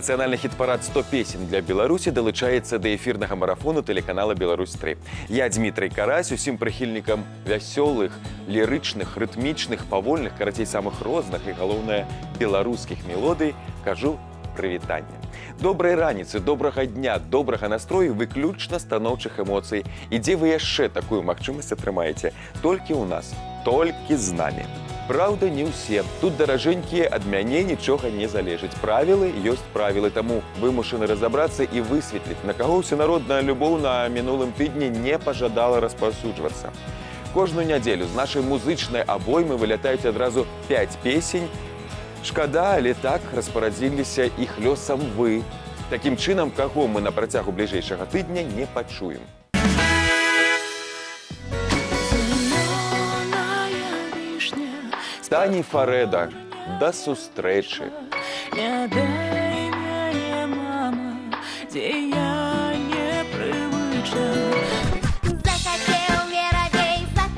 Нацыянальны хіт-парад «100 песень для Беларусі» далучаецца да эфірнага марафону тэлеканала «Беларусь-3». Я, Дмітрый Карась, усім прыхільнікам вясёлых, лірычных, рытмічных, павольных, карацей, самых розных і, галоўнае, беларускіх мелодый кажу прывітанне. Добрай раніцы, добрага дня, добрага настрою, выключна станоўчых эмоцый. І дзе вы яшчэ такую магчымасць атрымаеце? Толькі ў нас, толькі з намі. Праўда, не ўсе. Тут, даражэнькія, ад мяне нічога не залежыць. Правілы ёсць правілы, таму вымушаны разабрацца і высветліць, на каго ўсенародная любоў на мінулым тыдні не пажадала распаўсюджвацца. Кожную нядзелю з нашай музычнай абоймы вылятаюць адразу 5 песень. Шкада, але так распарадзіліся іх лёсам вы. Такім чынам, каго мы на працягу бліжэйшага тыдня не пачуем. Тані Фарэда, да сустрэчы.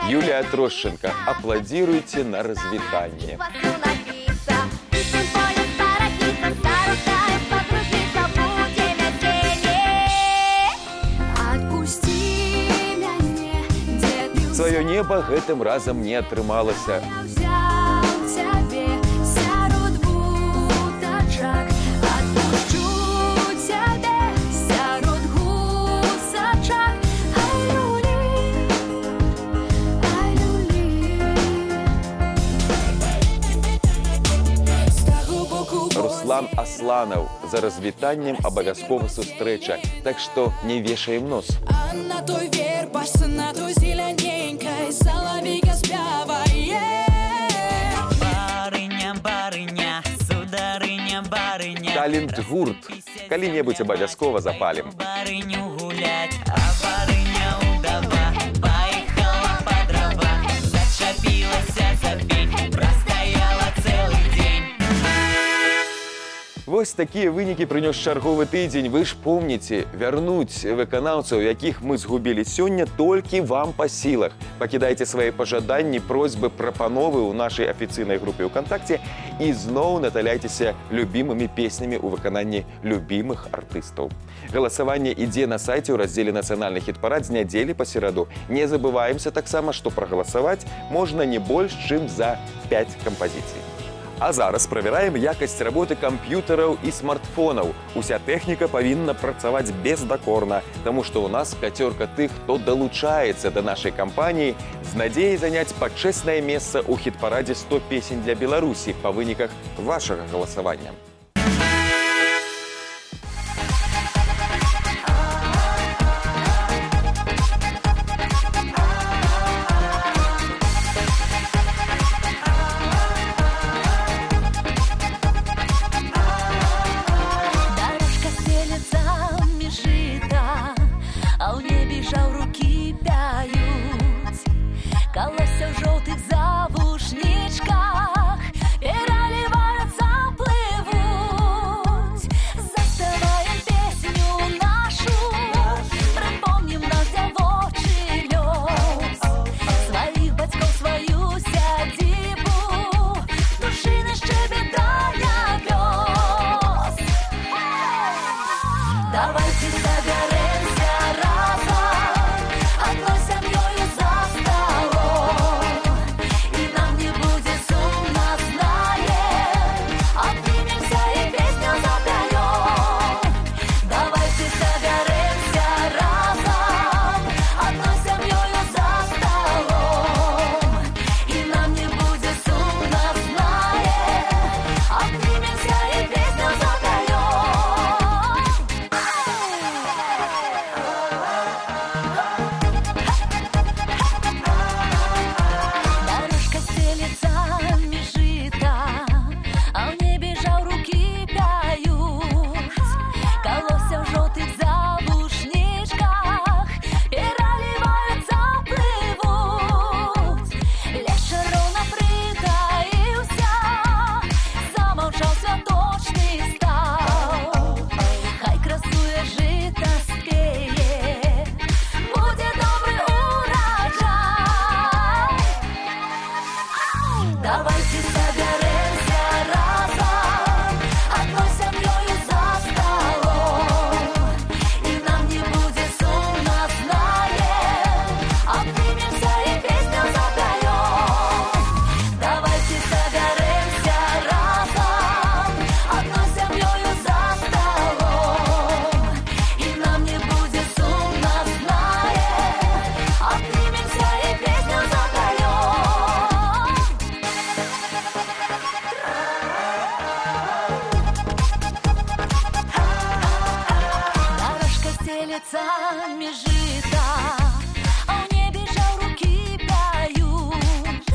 Юлія Трощенко, аплодируйте на развітанне. Сваё неба гэтым разам не атрымалася. Руслан Асланаў, за развітаннем абавязкова сустрэча, так што не вешаем нос. А на той вербашцы, на той зеляненькай, салавейка спявае. Барыня, барыня, сударыня, барыня. Талент гурт. Калі-небудзь абавязкова запалім. Барыню гулять, а барыня удава паехала па дрова, зачапілася за пень, прастаяла цэлы дзень. Вось такія вынікі прынёс чарговы тыдзень. Вы ж помніце, вярнуць выканаўцаў, якіх мы згубілі сёння, толькі вам па сілах. Пакідайце свае пажаданні, просьбы, прапановы ў нашай афіцыйнай групе ВКонтакце і зноў наталяйцеся любімымі песнямі ў выкананні любімых артыстаў. Галасаванне ідзе на сайце ў раздзеле «Нацыянальны хіт-парад» з нядзелі па сераду. Не забываемся таксама, што прагаласаваць можна не больш, чым за 5 кампазіцый. А зараз правяраем якасць работы камп'ютараў і смартфонаў. Уся тэхніка павінна працаваць бездакорна, таму што ў нас пяцёрка тых, хто далучаецца да нашай кампаніі з надзеяй заняць пачэснае месца ў хіт-парадзе «100 песень для Беларусі» па выніках вашага галасавання. Колося в жовтих завушничках, і ралі варяться, пливуть. стелется межита, а у небе жауруки пьют,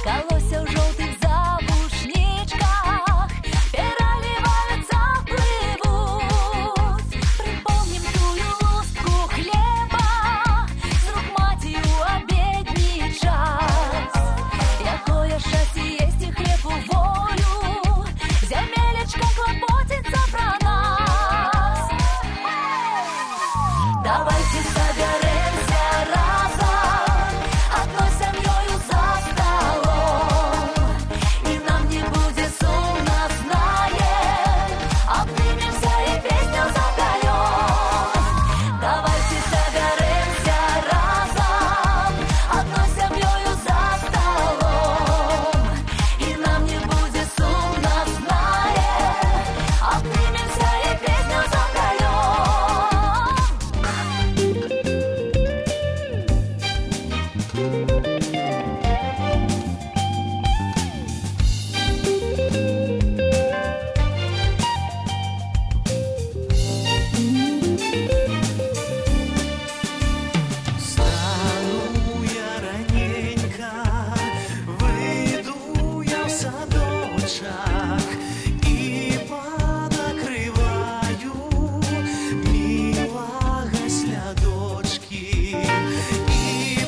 колося в желтых завушничках, переливаются, плывут. Припомним тую лустку хлеба, с рук матью обедний час. Якое счастье есть и хлеб у волю, земелечко клопотится про нас. Давайте соберемся разом, одной семьёю за столом, и нам не будет сумно, знаем, обнимемся и песню запоем. Давайте соберемся разом, одной семьёю за столом, и нам не будет сумно, знаем, обнимемся и песню запоем. Встану я раненько, выйду я в садочок и понакрываю милого слядочки, и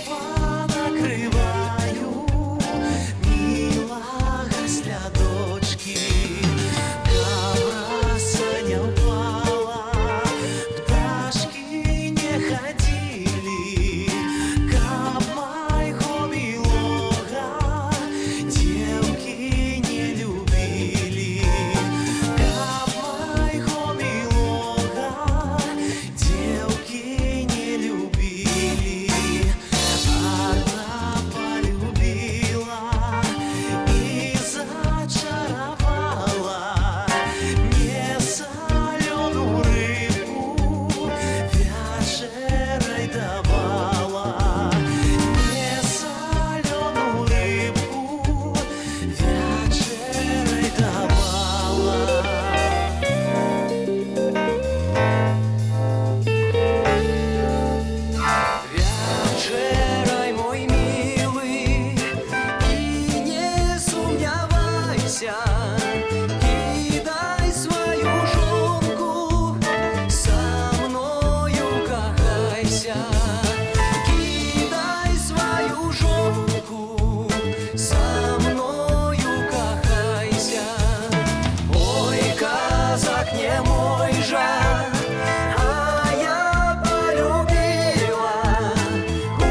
понакрываю милого слядочки. Ковраса не упала, пташки не ходили, каб майго милого девки не любили, каб майго милого девки не любили. Одна полюбила и зачаровала, мне соленую рыбку вечерой давала, мне соленую рыбку вечерой давала. Вечерой, мой милый, и не сумнявайся, кидай свою жонку, со мною кахайся, кидай свою жонку, со мною кахайся. Ой, казак не мой же, а я полюбила у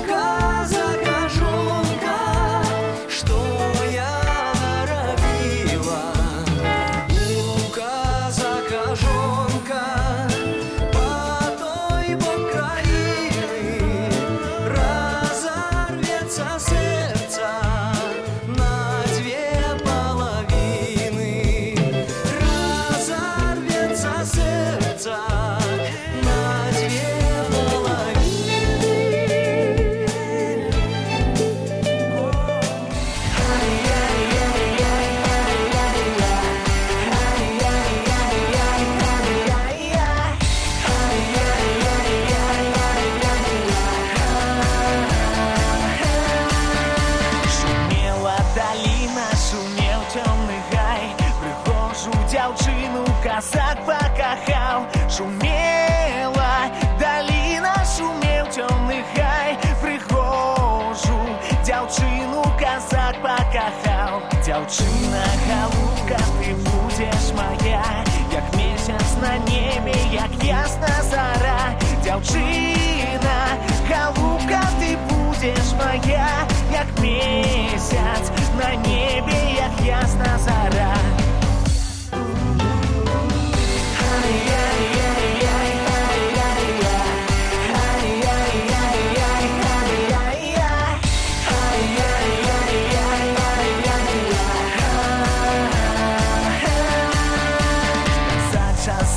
казака жонка, что я робила. У казака жонка по той бок краины разорвется сердце на две половины, разорвется сердце на две половины. Шумела долина, шумел темный гай, прихожу дівчину казак покахав. Шумела долина, шумел темный гай, прихожу дівчину казак покахав. Дівчина, голубка, ти будеш моя, як місяць на небі, як ясна зора. Дівчина, голубка, ти будеш моя, як місяць на небі, як ясна зора.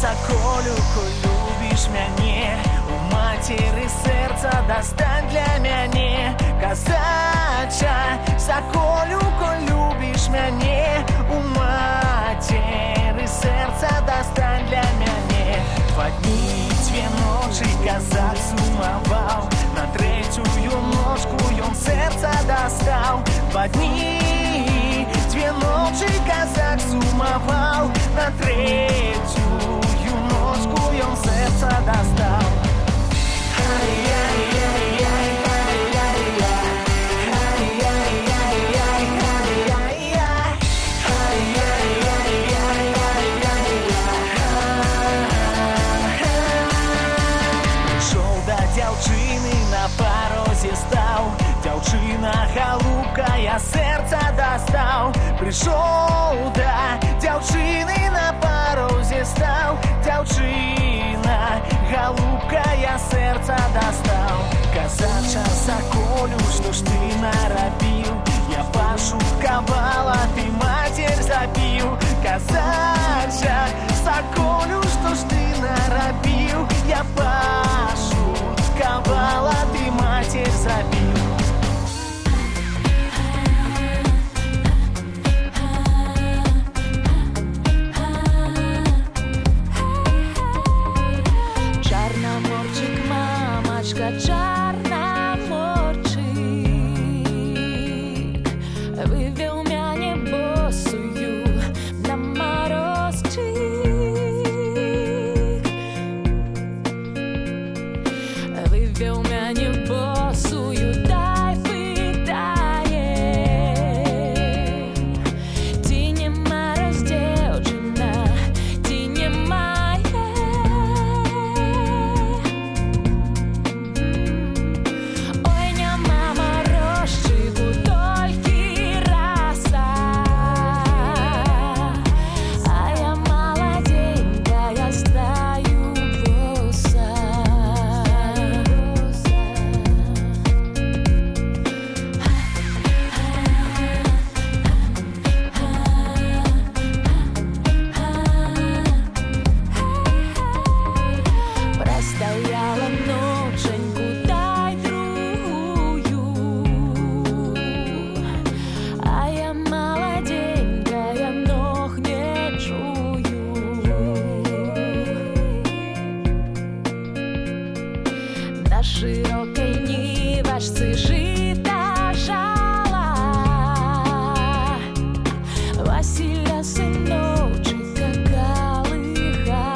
Соколюку, любишь мяне, у матери сердца достань для мяне. Казача, соколюку, любишь мяне, у матери сердца достань для мяне. 2 дні, 2 ночі казак сумаваў, на третюю ножку ён сердца достал. 2 дни, 2 ночи казак сумаваў, на третюю ножку ён сердца достал. Дзяўчыны на парозе стаў, дзяўчына галубка, я сердца достал. Пришел да дзяўчыны на парозе стал, дзяўчына галубка, я сердца достал. Казача, соколю, что ж ты нарабіў? Я пошуткавала, ты матерь забіў. Казача, соколю, что ж ты нарабіў? Я пошуткавала, ты матерь забіў. Чорноморчик, мамочка, чорноморчик, вывел мяне босую на морозчик, вывел мяне босую, дай питає, ти не мороз, девчина, ти не моя. Ой, нема морозчику, толькі раса, а я молоденькая, стаю боса. Простояла ноченьку, дай другую, а я молоденькая, ног не чую. На широкой нивашце жита жала, Василя сыночка колыхала.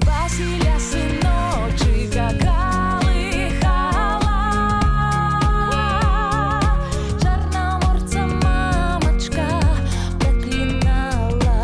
Василя сыночка колыхала, чорноморця мамочка проклинала.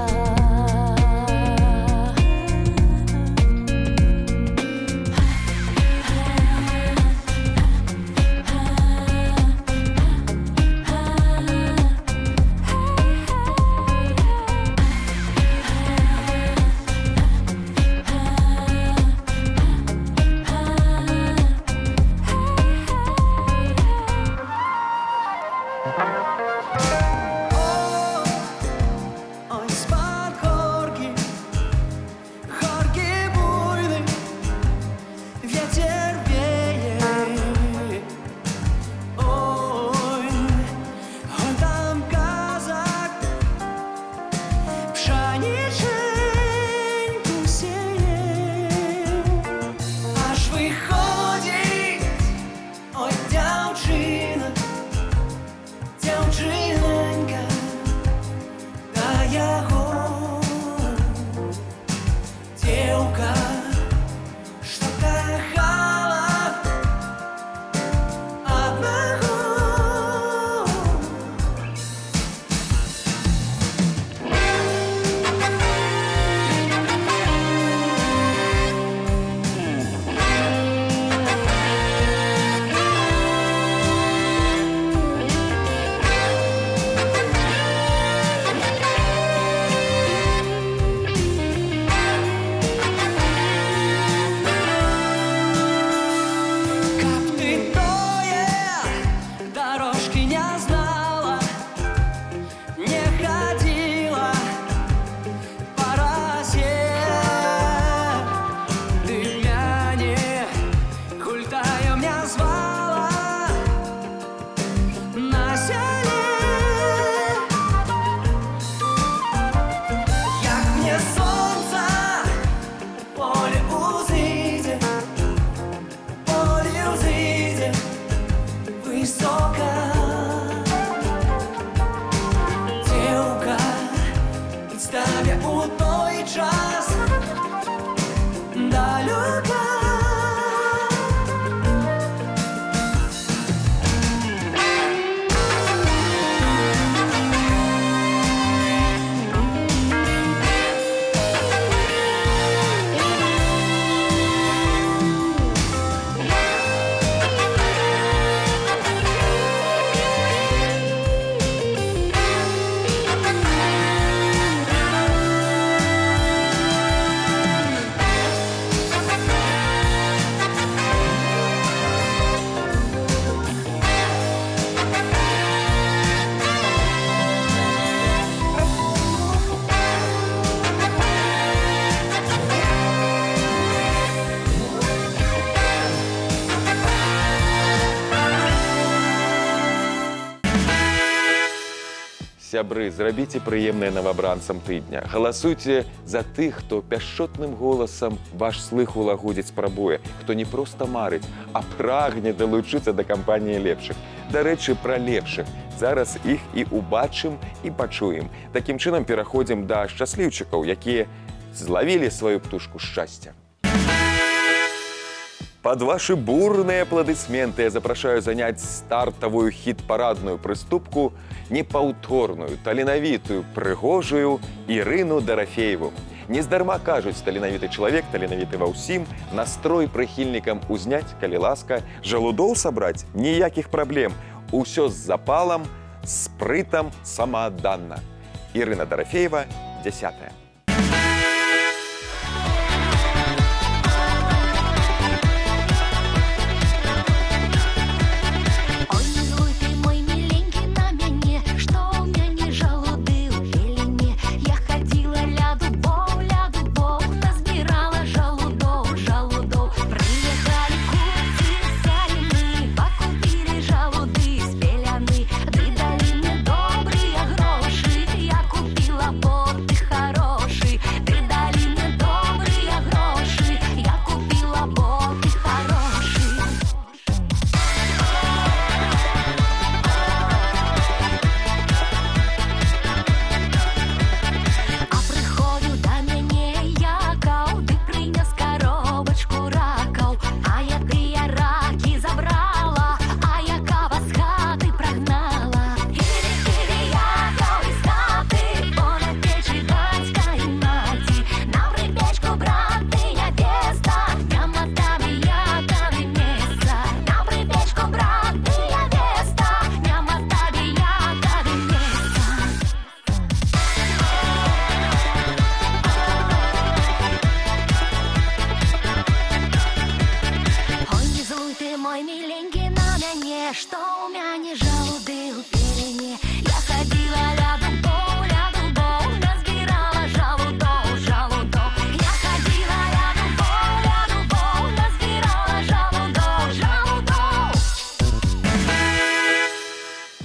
у той час далека. Сябры, зрабіце прыемнае новобранцам тыдня. Галасуйце за тых, хто пяшчотным голасам ваш слых улагодзіць спрабуе, хто не проста марыць, а прагне далучыцца да кампаніі лепшых. Дарэчы, пра лепшых. Зараз іх і убачым, і пачуем. Такім чынам пераходзім да шчасліўчыкаў, якія злавілі сваю птушку шчасця. Под ваши бурные аплодисменты я запрашаю занять стартовую хит-парадную прыступку непаўторную, таленавітую, прыгожую Ірыну Дарафееву. Нездарма кажуць, таленавіты чалавек, таленавіты ва ўсім, настрой прыхільнікам узняць, калі ласка, жалудоў сабраць, ніякіх праблем. Усё з запалам, спрытам, самаадданна. Ірына Дарафеева, 10-я.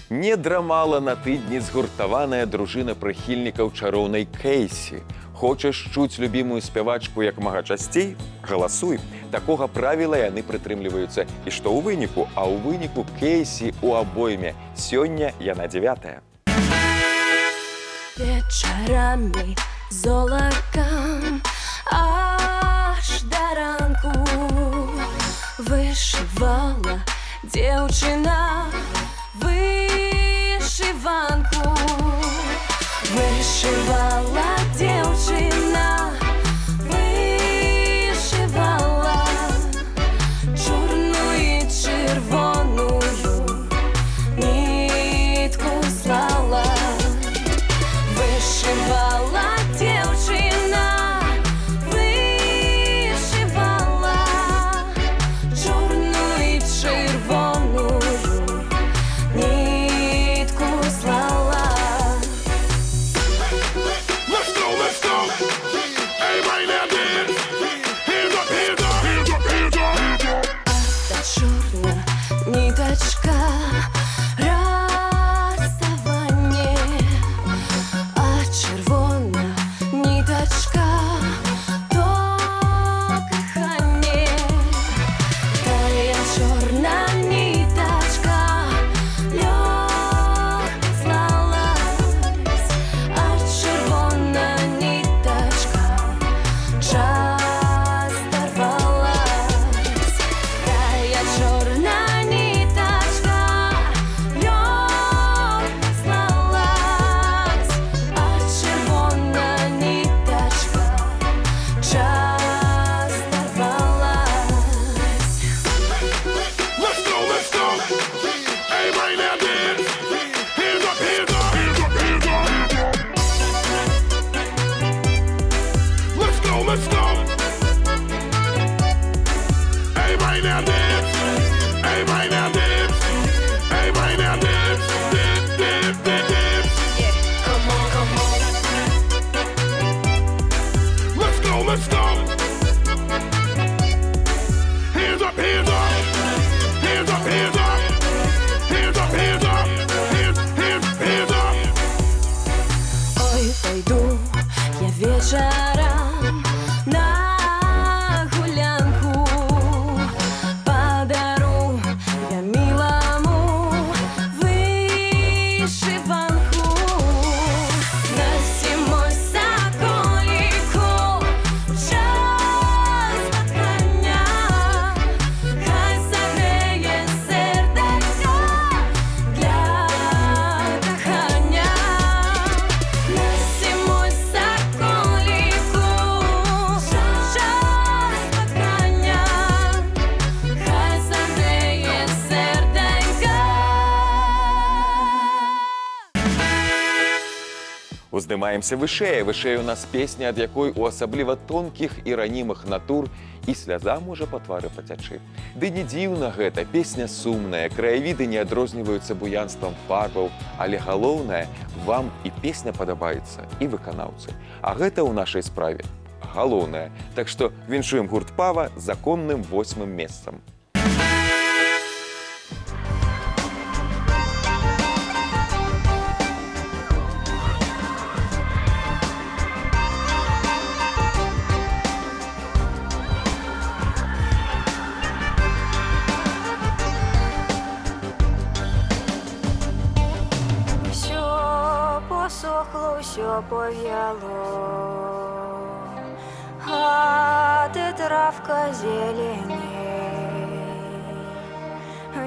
Не драмала на тыдні згуртаваная дружына прыхільнікаў чароўнай Кейсі. Хочаш чуць любімую спявачку як мага часцей? Галасуй. Такога правіла яны прытрымліваюцца. І што ў выніку? А ў выніку Кейсі ў абойме. Сёння яна 9-я. Вечарами золакам аж да ранку вышывала дзяўчына вышиванку. Вышивала дзяўчына, вышивала чорную і чырвоную нітку слала. Вышивала дзяўчына, вышивала чорную і чырвоную нітку слала. let's go. Everybody now dance. Everybody now dance. Everybody now dance. Dance, dance, dance, dance. Yeah, come on, come on. Let's go, let's go. Hands up, hands up. Hands up, hands up. Hands up, hands up. Hands, hands, hands up. Ой, пойду я вечером на гулянку, подару я милому вышиванку. На зимой соколику час кохання, хай согреє сердечко для кохання. На зимой соколику час кохання, хай согреє серденько. Уздымаемся вышэй. Вышэй у нас песня, ад якой у асабліва тонкіх і ранімых натур і сляза можа па твары пацячы. Ды не дзіўна гэта, песня сумная, краявіды не адрозніваюцца буянствам фарбаў, але галоўнае, вам і песня падабаецца, і выканаўцы. А гэта ў нашай справе галоўнае. Так што віншуем гурт Пава з законным 8-м месцам. Все посохло, все пов'яло, а ти травка зеленей.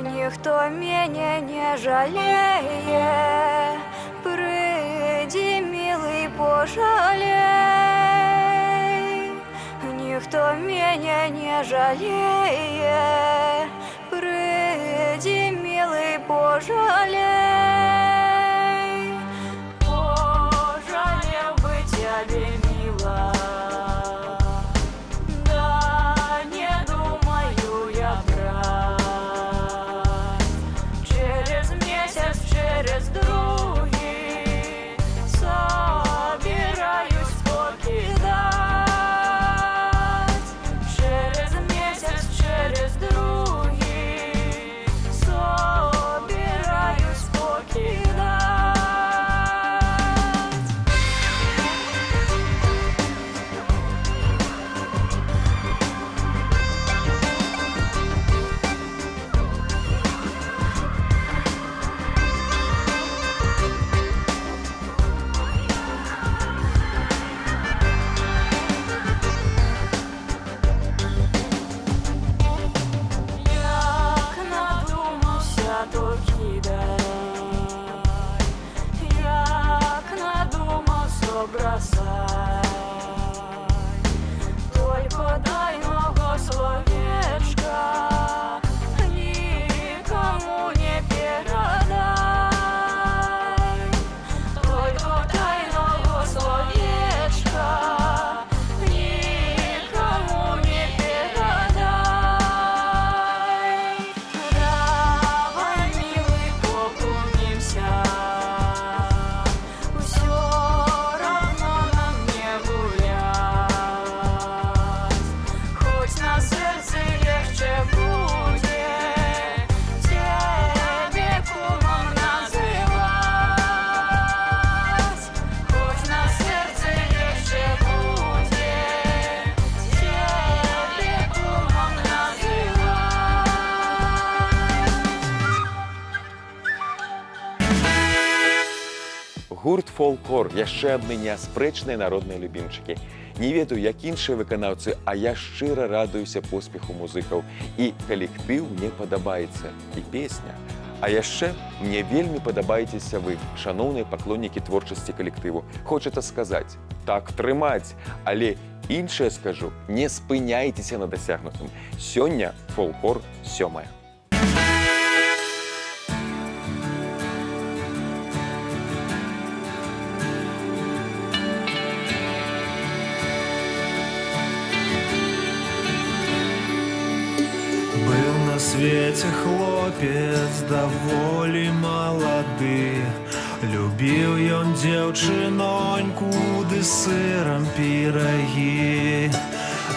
Ніхто мене не жалеє, приди, милый, пожалей. Ніхто мене не жалеє, приди, милый, пожалей. Пожалел бы тебе, мила, да не думаю я брать. Через месяц, через другий собираюсь покидать. Через месяц, через другий собираюсь покидать. Як надумався, то кидай, як надумався, бросай. Только дай мого словечка, никому не передай. Только дай мого словечка, никому не передай. Давай, милый, поклонимся, все равно нам не гулять. Хоть на сердце легче будет тебе кумом называть. Хоть на сердце легче будет тебе кумом называть. Гурт «Фолклор» – яшчэ адны неаспрэчныя народныя любімчыкі. Не ведаю, як іншыя выканаўцы, а я шчыра радуюся поспеху музыкаў. І калектыў мне падабаецца, і песня. А яшчэ мне вельмі падабаецеся вы, шаноўныя паклоннікі творчасці калектыву. Хочацца сказаць, так трымаць, але іншае скажу, не спыняйцеся на дасягнутым. Сёння «Фолклор» 7. свеце хлопец даволі малады. Любіў ён дзяўчыноньку ды сырам пірагі.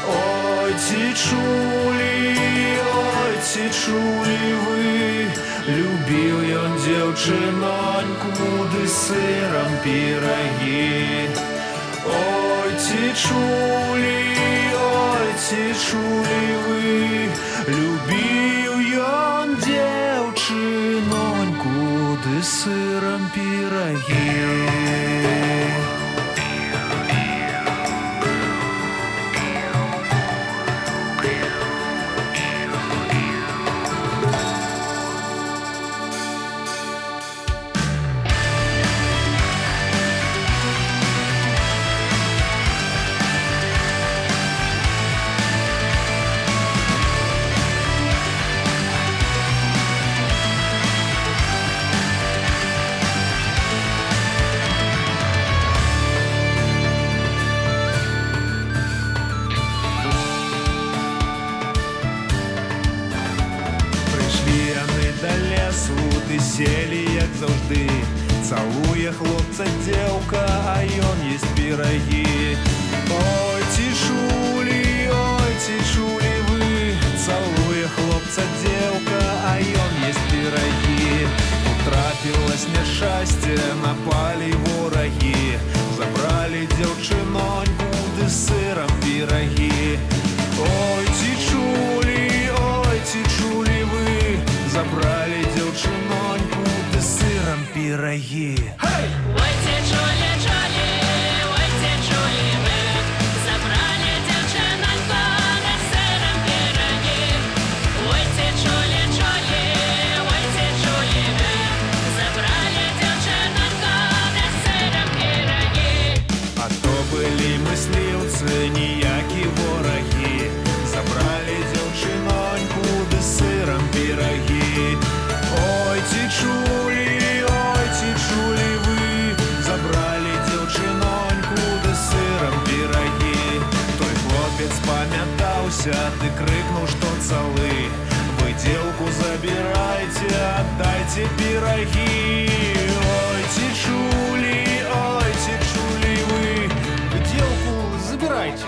Ой, ці чулі вы, любіў ён дзяўчыноньку ды сырам пірагі. Ой, ці чулі вы, любіў ён дзяўчыноньку ды сырам пірагі. Селі, як завжди, цалуе хлопца дзеўка, а ён есць пірагі. Ой, ці чулі вы, цалуе хлопца дзеўка, а ён есць пірагі. Утрапілась няшчасце, напалі ворагі, забралі дзяўчыноньку ды сырам пірагі. Ой, ці чулі вы, забралі дзяўчыноньку ды сырам пірагі. Ой, ці чулі вы, забралі дзяўчыноньку ды сырам пірагі. Ой, ці чулі вы, забралі дзяўчыноньку ды сырам пірагі. А то былі мысліўцы, ніякі ворагі, забралі дзяўчыноньку ды сырам пірагі. Ой, ці чулі вы, забралі дзяўчыноньку ды сырам пірагі. Той хлопец памятаўся, ды крыкнуў, што цалы. Вы дзеўку забірайце, аддайце пірагі. Ой, ці чулі вы, дзеўку забірайце,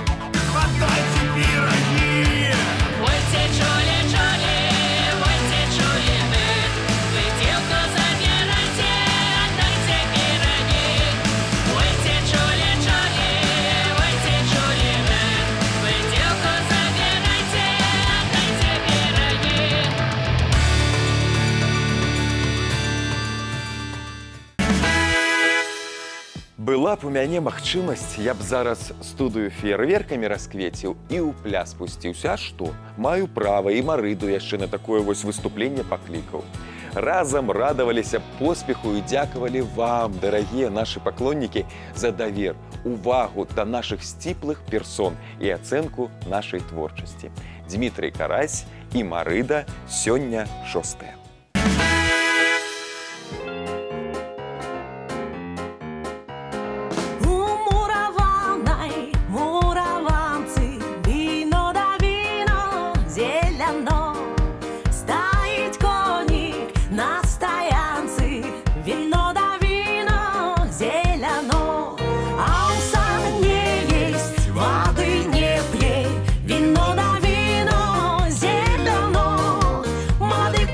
аддайце пірагі. Ой, ці чулі вы, дзеўку забірайце, аддайце пірагі. Ой, ці чулі вы, дзеўку забірайце, аддайце пірагі. Была б у мяне магчымасць, я б зараз студыю феерверкамі расквеціў і ў пляс пусціўся. А што? Маю права, і Марыду яшчэ на такое вось выступленне паклікаў. Разам радаваліся поспеху і дзякавалі вам, дарагія нашы паклоннікі, за давер, увагу да нашых сціплых персон і ацэнку нашай творчасці. Дмітрый Карась і Марыда, сёння 6.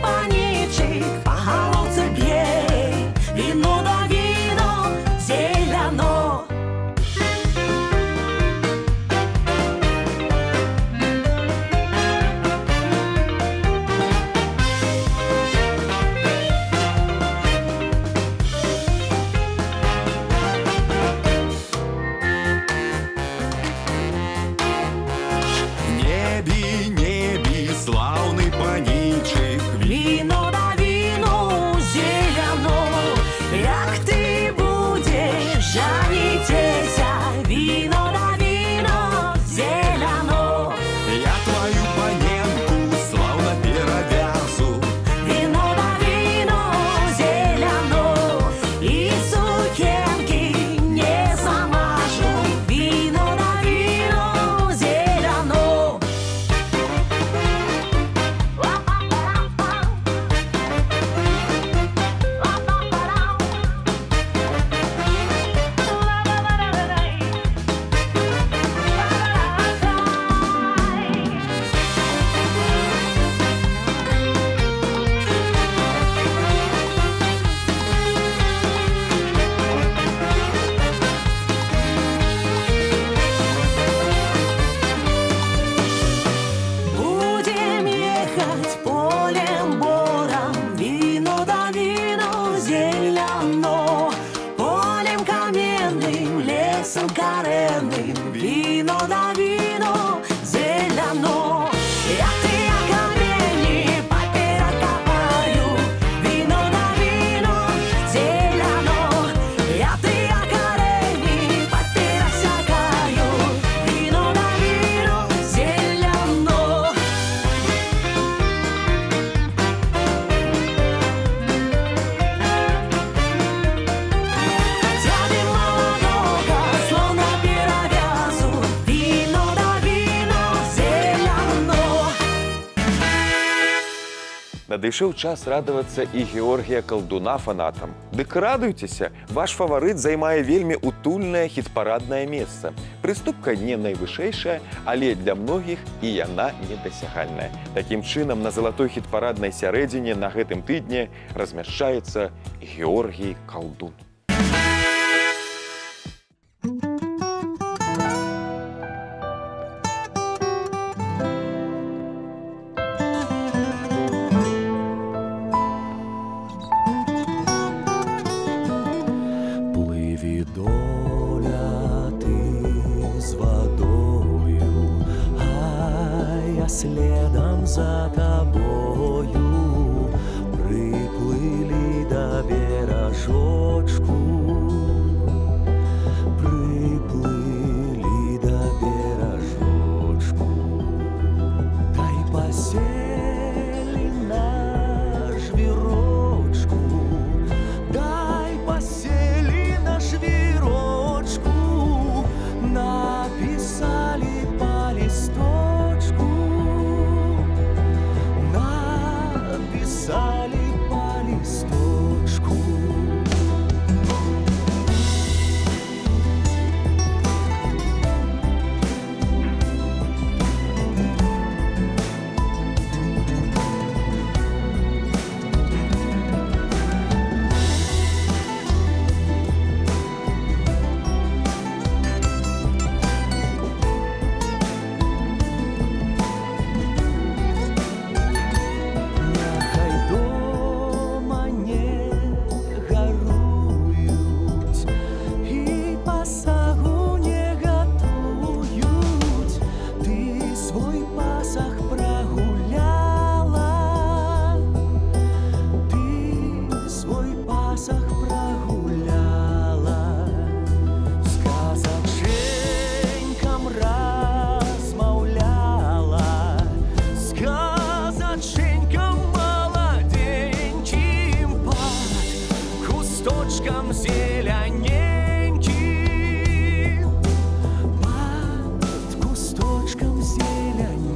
Панічик зеленым, вино на вино зелено. Я камені папір копаю, вино на вино зелено. Я камені папір сякаю, вино на вино зелено. Дяди молодого, словно перевязу, вино на вино зелено. Надышоў час радавацца і Георгія Калдуна фанатам. Дык радуйцеся, ваш фаварыт займае вельмі утульнае хіт-параднае месца. Прыступка не найвышэйшая, але для многіх і яна недасягальная. Такім чынам, на залатой хіт-параднай сярэдзіне на гэтым тыдні размяшчаецца Георгій Калдун. Пливі доля ти з водою, а я следом за тобою. Приплыли до бережочку, приплыли до бережочку. Дай посели на жвірочку, дай посели на жвірочку, написали по листочку, написали по листочку. Нехай дома не гарують і пасагу не готують. Ти свой пасах прогуляла, ти свой пасах прогуляла. З казаченькам размаўляла, з казаченькам молоденьким под кусточком зелененьким, под кусточком зелененьким.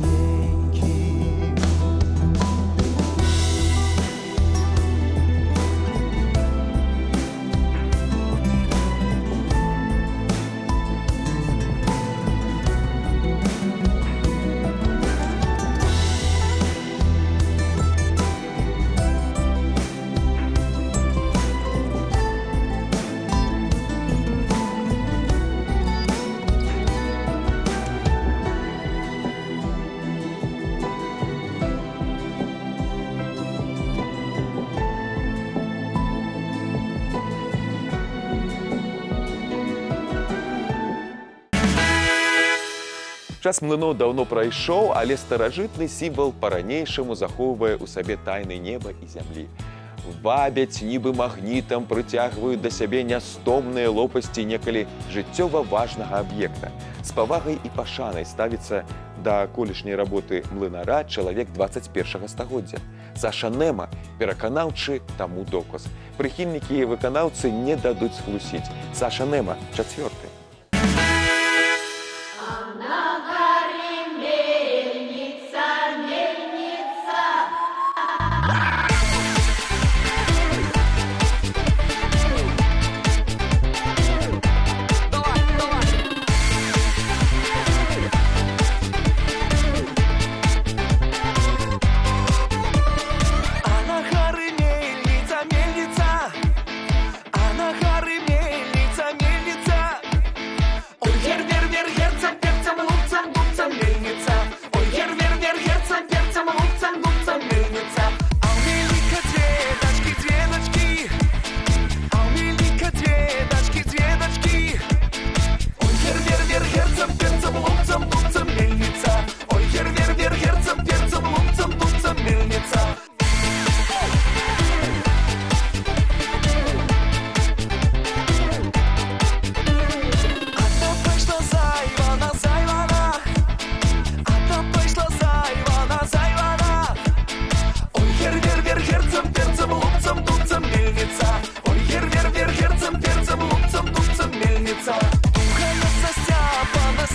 Час млыноў даўно прайшоў, але старажытны сімвал па-ранейшаму захоўвае ў сабе тайны неба і зямлі. Вабяць, нібы магнітам прыцягваюць да сябе нястомныя лопасці некалі жыццёва важнага аб'екта. З павагай і пашанай ставіцца да колішняй работы млынара чалавек 21 стагоддзя. Саша Нема пераканаўчы таму доказ. Прыхільнікі і выканаўцы не дадуць схлусіць. Саша Нема, 4. А на горы мельница, мельница, мельница.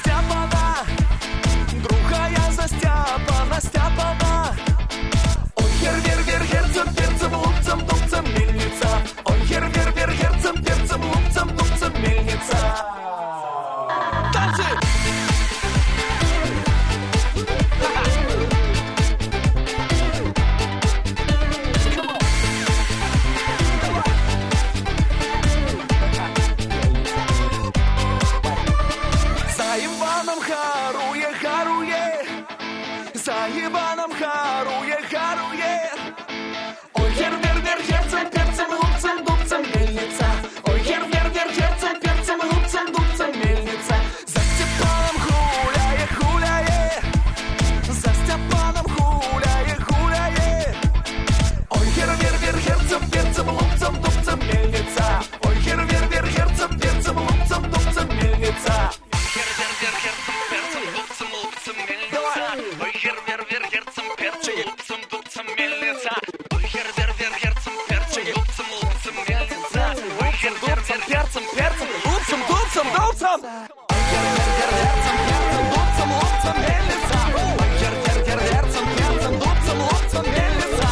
Степана, друга я за Степана, Степана. Ой, хер-вер-вер, герцем, перцем, лупцем, дубцем, мельница. Ой, хер-вер-вер, герцем, перцем, лупцем, дубцем, мельница. Танцы! За Иваном харуе, харуе, за Иваном харуе, харуе. Ой, хер-вер-вер, герцем, перцем, лупцем, дубцем, мельница. Ой, хер-вер-вер, герцем, перцем, лупцем, дубцем, мельница. За Степаном хуляе, хуляе, за Степаном хуляе, хуляе. Ой, хер-вер-вер, герцем, перцем, лупцем, дубцем, мельница. Ой, хер-вер-вер, герцем, перцем, лупцем, дубцем, мельница. Перцем, перцем, лупцем, дубцем, дубцем. Перцем, перцем, лупцем, лупцем, мельница. Перцем, перцем, лупцем, лупцем, мельница.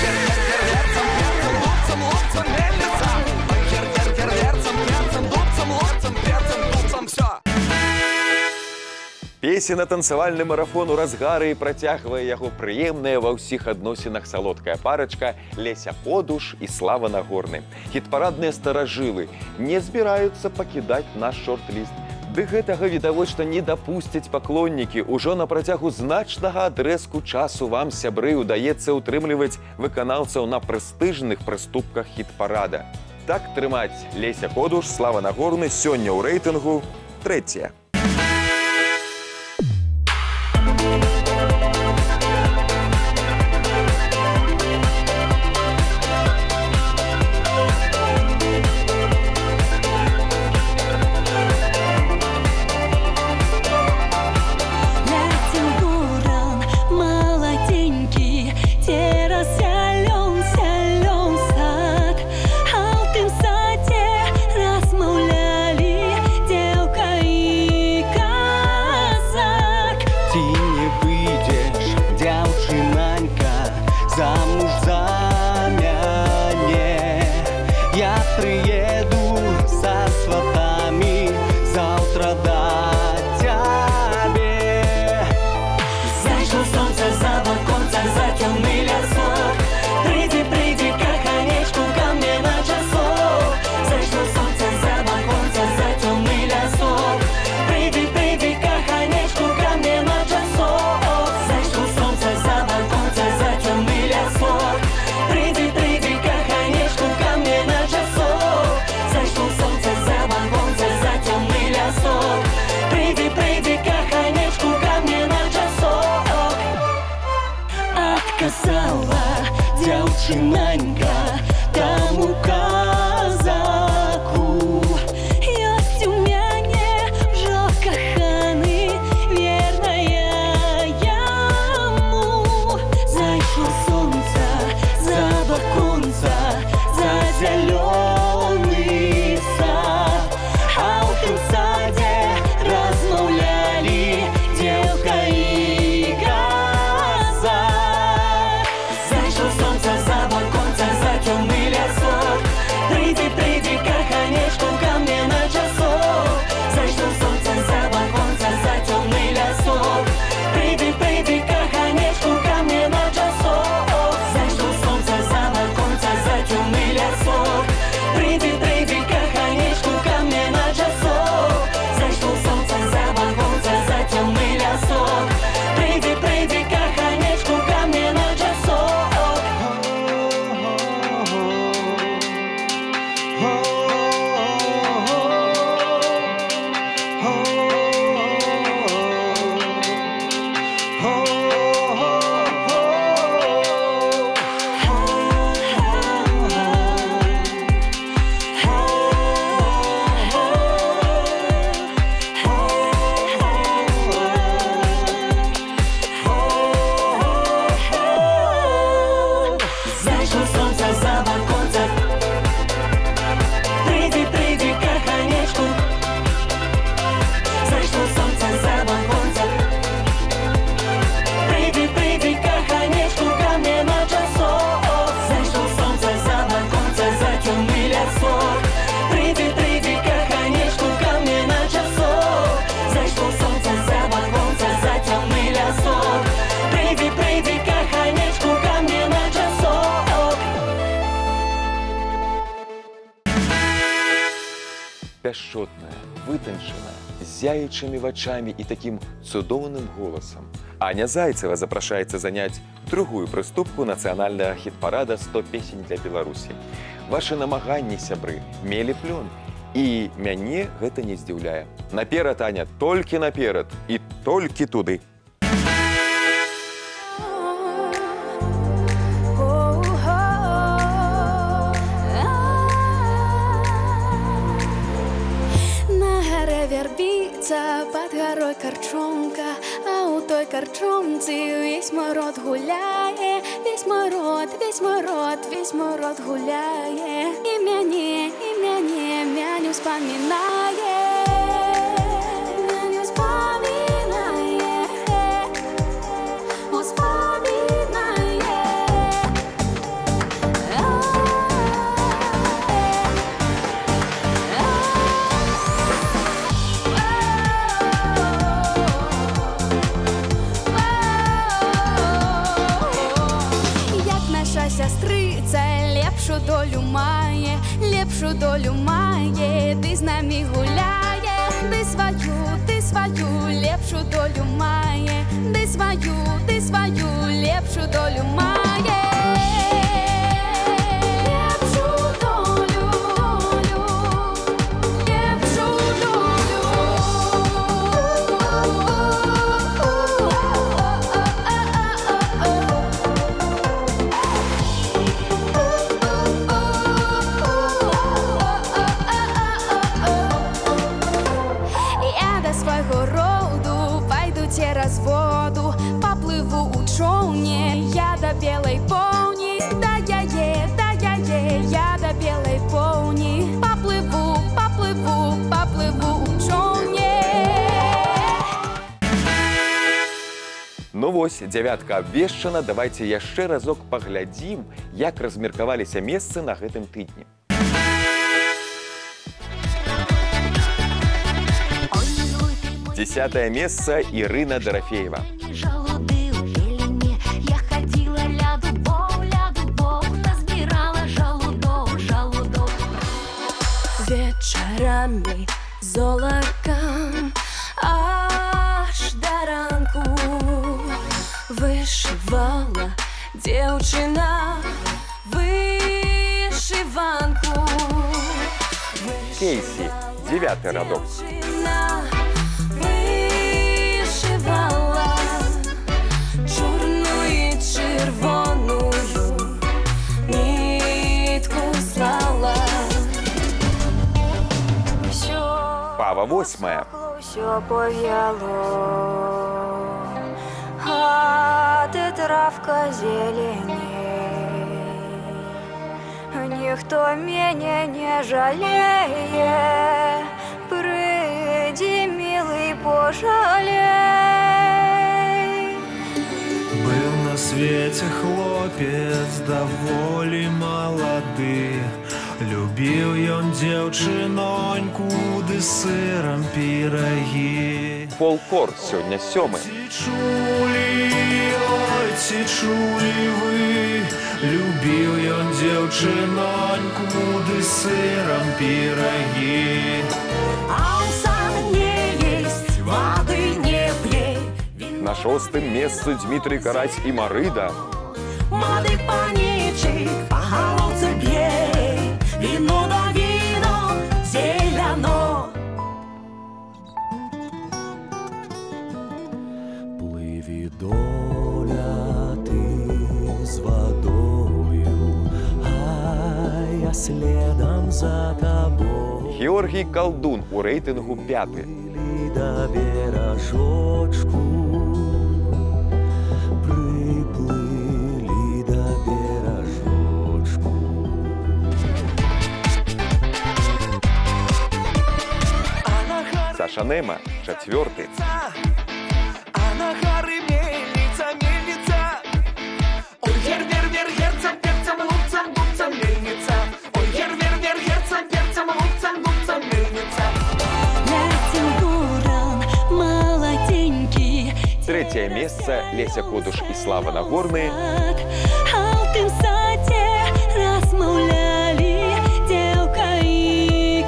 Перцем, перцем, лупцем, лупцем, мельница. Перцем, перцем, лупцем, лупцем, перцем, лупцем, все. Песенна-танцавальны марафон у разгары і працягвае яго прыемная ва ўсіх адносінах салодкая парачка Леся Подуш і Слава Нагорны. Хіт-парадныя старажылы не збіраюцца пакідаць наш шорт-ліст. Ды гэтага відавочна не дапусцяць паклоннікі. Ужо на працягу значнага адрэзку часу вам, сябры, удаецца ўтрымліваць выканаўцаў на прэстыжных прыступках хіт-парада. Так трымаць Леся Подуш, Слава Нагорны сёння ў рэйтынгу трэцяя. Дзяўчынанька, таму казаку. Ёсць у мяне ўжо каханы, верная яму. Зайшло сонца за ваконца, за зялёны сад. А ў тым садзе размаўлялі дзеўка і казак. Зайшло сонца за ваконца, за цёмны лясок. пяшчотная, вытанчаная, з зяючымі вачамі і такім цудоўным голасам. Аня Зайцева запрашаецца заняць другую прыступку нацыянальнага хіт-парада «100 песень для Беларусі». Вашы намаганні, сябры, мелі плён. І мяне гэта не здзіўляе. Наперад, Аня, толькі наперад і толькі туды. Вербіца пад гарой карчомка, а у той карчомцы весь мой род гуляе, весь мой род, весь мой род, весь мой род гуляе. І мяне мяню вспамінае. Мяню вспамінае. Вспамінае. Сястрыца лепшую долю мае, ды з намі гуляе, ды сваю лепшую долю мае, ды сваю лепшую долю мае. Воду поплыву у човне, я до белой пони, да я до белой пони, поплыву у човне. Ну вось, дзявятка абвешчана, давайте яшчэ разок паглядзім, як размеркаваліся месцы на гэтым тыдні. 10-е месца Ірына Дарафеева. Вечорами золоком аж до ранку вышивала девчина вышиванку. Кейсі, 9-й радок. Чорну і червоную нитку слала. Пава, 8-я. Все пов'яло, а ти травка зеленей. Ніхто мене не жалеє, приди, милый, пожалей. Был на свете хлопец даволі малады, любіў ён дзяўчыноньку ды сырам пірагі. Фолклор сёння 7-й. Ці чулі вы, любіў ён дзяўчыноньку ды сырам пірагі. А он сам не есть, воды не п'є. На 6-м месцы Дмітрий Карась і Марыда. Молодых панічик по головце б'є, віно да віно зеляно. Пливі доля ти з водою, а я следом за тобою. Георгій Калдун у рейтингу 5-й. До бережочку приплыли до бережочку. Саша Нема, 4-й. А на горы мельница, мельница. Ой, вер, герцем, перцем, лупцем, губцем, мельница. Ой, вер, герцем, перцем, лупцем, губцем, мельница. Молоденький. 3-е месца Леся Кодуш і Слава Нагорны. А ў тым садзе размаўлялі дзеўка і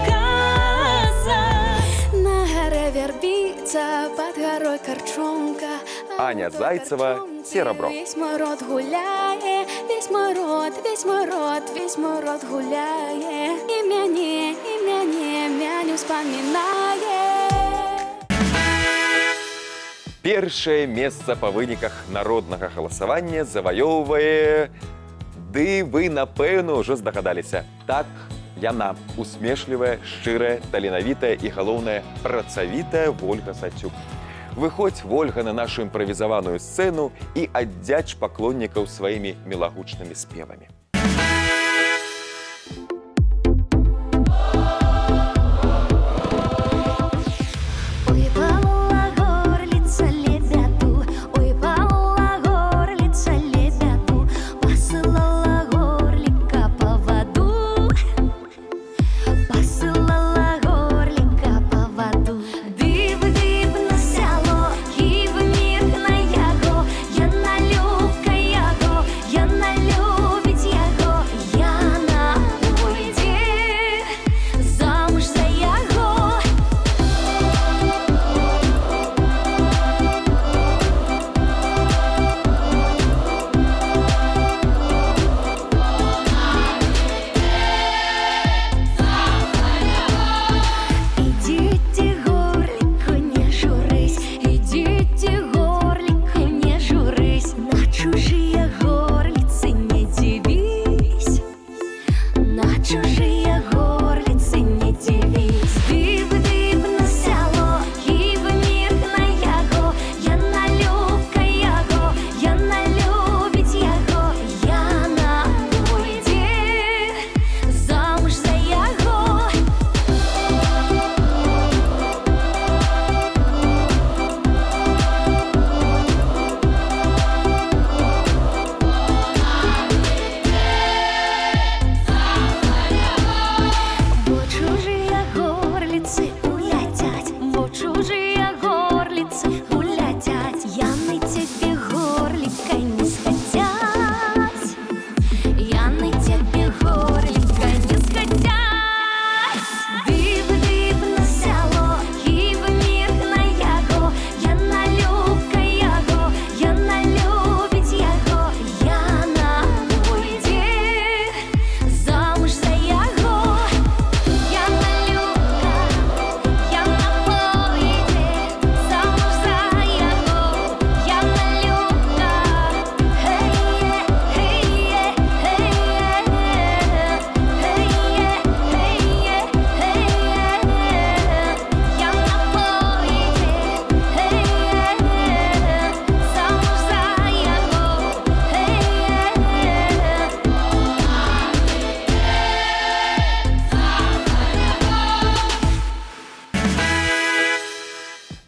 каза. Корчомка, под горой Корчомка. Аня у той Зайцева, Корчомці «Серебро». Весь мой род гуляє, весь мой род, весь мой род, весь мой род гуляє. І мяне вспоминає. Першае месца па выніках народнага галасавання заваёўвае... Ды вы, напэўна, ўжо здагадаліся. Так, яна усмешлівая, шчырая, таленавітая і, галоўнае, працавітая Вольга Сацюк. Выходзь, Вольга, на нашу імправізаваную сцэну і аддзяч паклоннікаў сваімі мілагучнымі спевамі.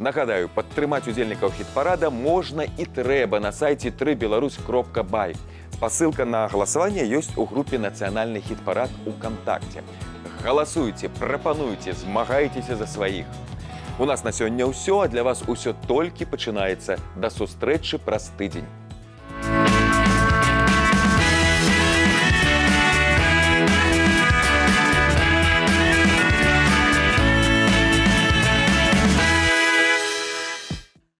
Нагадаю, падтрымаць удзельнікаў хіт-парада можна і трэба на сайце www.3belarus.by. Спасылка на галасаванне ёсць у групе «Нацыянальны хіт-парад» УКонтакце. Галасуйце, прапануйце, змагайцеся за сваіх. У нас на сёння ўсё, а для вас усё толькі пачынаецца. Да сустрэчы праз тыдзень.